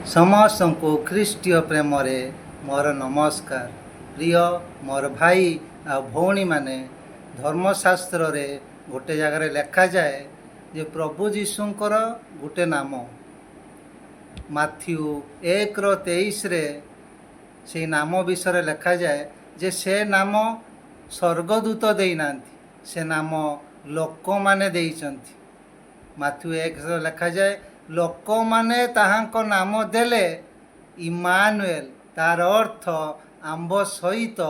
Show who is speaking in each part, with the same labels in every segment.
Speaker 1: ସମସ୍ତଙ୍କୁ ଖ୍ରୀଷ୍ଟୀୟ ପ୍ରେମରେ ମୋର ନମସ୍କାର। ପ୍ରିୟ ମୋର ଭାଇ ଆଉ ଭଉଣୀମାନେ, ଧର୍ମଶାସ୍ତ୍ରରେ ଗୋଟେ ଜାଗାରେ ଲେଖାଯାଏ ଯେ ପ୍ରଭୁ ଯୀଶୁଙ୍କର ଗୋଟେ ନାମ ମାଥ୍ୟୁ 1:23ରେ ସେଇ ନାମ ବିଷୟରେ ଲେଖାଯାଏ ଯେ ସେ ନାମ ସ୍ୱର୍ଗଦୂତ ଦେଇନାହାନ୍ତି, ସେ ନାମ ଲୋକମାନେ ଦେଇଛନ୍ତି। ମାଥ୍ୟୁ 1ରେ ଲେଖାଯାଏ, ଲୋକମାନେ ତାହାଙ୍କ ନାମ ଦେଲେ ଇମାନୁଏଲ, ତାର ଅର୍ଥ ଆମ୍ଭ ସହିତ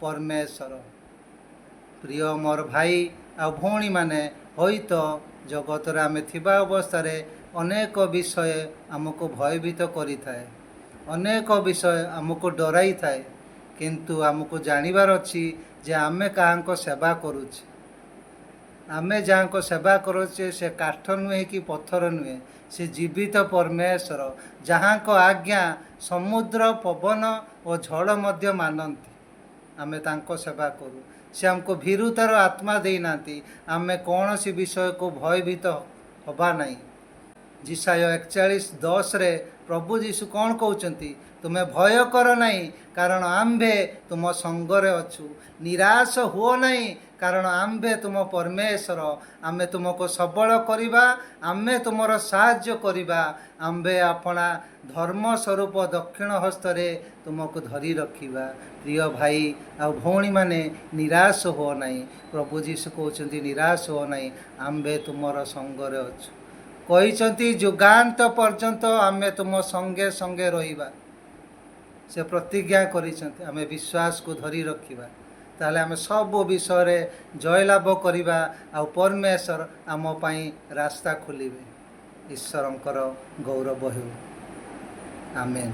Speaker 1: ପରମେଶ୍ୱର। ପ୍ରିୟ ମୋର ଭାଇ ଆଉ ଭଉଣୀମାନେ, ହୁଏତ ଜଗତରେ ଆମେ ଥିବା ଅବସ୍ଥାରେ ଅନେକ ବିଷୟ ଆମକୁ ଭୟଭୀତ କରିଥାଏ, ଅନେକ ବିଷୟ ଆମକୁ ଡରାଇଥାଏ, କିନ୍ତୁ ଆମକୁ ଜାଣିବାର ଅଛି ଯେ ଆମେ କାହାଙ୍କ ସେବା କରୁଛେ। ଆମେ ଯାହାଙ୍କ ସେବା କରୁଛେ ସେ କାଠ ନୁହେଁ କି ପଥର ନୁହେଁ, ସେ ଜୀବିତ ପରମେଶ୍ୱର, ଯାହାଙ୍କ ଆଜ୍ଞା ସମୁଦ୍ର, ପବନ ଓ ଝଡ଼ ମଧ୍ୟ ମାନନ୍ତି। ଆମେ ତାଙ୍କ ସେବା କରୁ। ସେ ଆମକୁ ଭୀରୁତାର ଆତ୍ମା ଦେଇନାହାନ୍ତି, ଆମେ କୌଣସି ବିଷୟକୁ ଭୟଭୀତ ହେବା ନାହିଁ। ଯିଶାୟ 41:10ରେ ପ୍ରଭୁ ଯୀଶୁ କ'ଣ କହୁଛନ୍ତି? ତୁମେ ଭୟ କର ନାହିଁ, କାରଣ ଆମ୍ଭେ ତୁମ ସଙ୍ଗରେ ଅଛୁ। ନିରାଶ ହୁଅ ନାହିଁ, କାରଣ ଆମ୍ଭେ ତୁମ ପରମେଶ୍ୱର। ଆମେ ତୁମକୁ ସବଳ କରିବା, ଆମେ ତୁମର ସାହାଯ୍ୟ କରିବା। ଆମ୍ଭେ ଆପଣା ଧର୍ମ ସ୍ୱରୂପ ଦକ୍ଷିଣ ହସ୍ତରେ ତୁମକୁ ଧରି ରଖିବା। ପ୍ରିୟ ଭାଇ ଆଉ ଭଉଣୀମାନେ, ନିରାଶ ହୁଅ ନାହିଁ। ପ୍ରଭୁ ଯୀଶୁ କହୁଛନ୍ତି ନିରାଶ ହୁଅ ନାହିଁ, ଆମ୍ଭେ ତୁମର ସଙ୍ଗରେ ଅଛୁ। କହିଛନ୍ତି ଯୁଗାନ୍ତ ପର୍ଯ୍ୟନ୍ତ ଆମେ ତୁମ ସଙ୍ଗେ ସଙ୍ଗେ ରହିବା। ସେ ପ୍ରତିଜ୍ଞା କରିଛନ୍ତି, ଆମେ ବିଶ୍ୱାସକୁ ଧରି ରଖିବା, ତାହେଲେ ଆମେ ସବୁ ବିଷୟରେ ଜୟଲାଭ କରିବା ଆଉ ପରମେଶ୍ୱର ଆମ ପାଇଁ ରାସ୍ତା ଖୋଲିବେ। ଈଶ୍ୱରଙ୍କର ଗୌରବ ହେଉ। ଆମେନ୍।